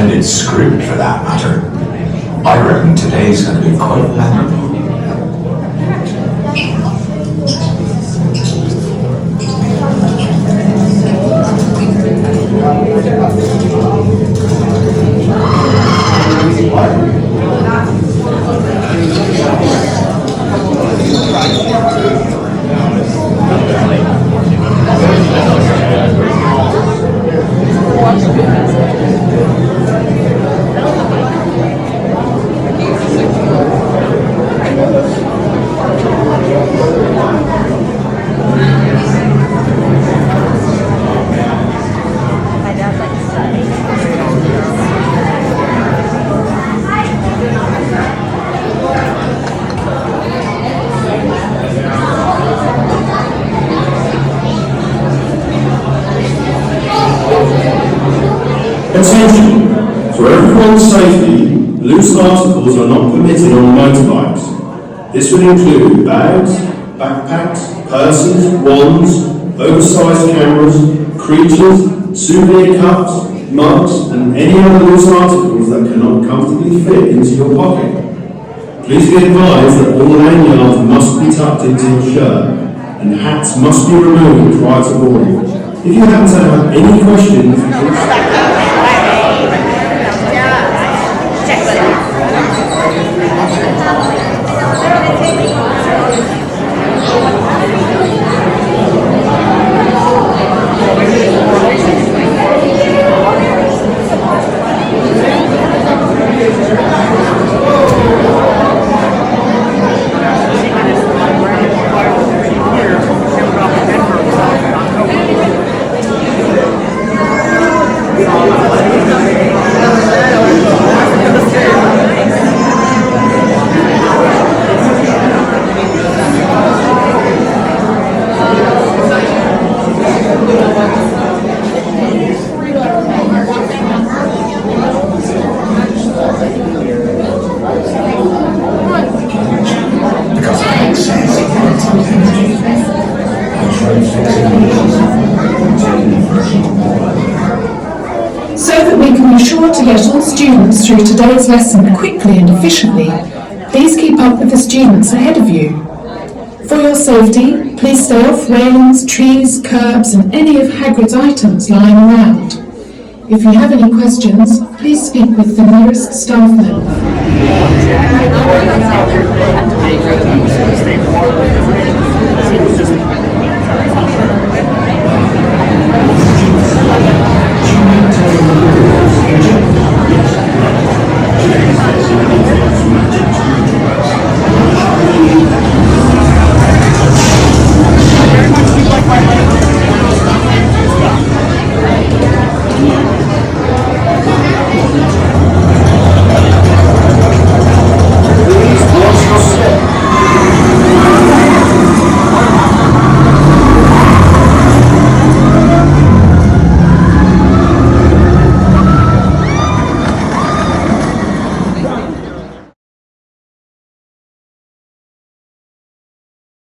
splendid script for that matter. I reckon today's going to be quite memorable. Attention! For everyone's safety, loose articles are not permitted on motorbikes. This would include bags, backpacks, purses, wands, oversized cameras, creatures, souvenir cups, mugs, and any other loose articles that cannot comfortably fit into your pocket. Please be advised that all lanyards must be tucked into your shirt, and hats must be removed prior to boarding. If you happen to have any questions, please... So that we can be sure to get all students through today's lesson quickly and efficiently, please keep up with the students ahead of you. For your safety, please stay off railings, trees, curbs and any of Hagrid's items lying around. If you have any questions, please speak with the nearest staff member.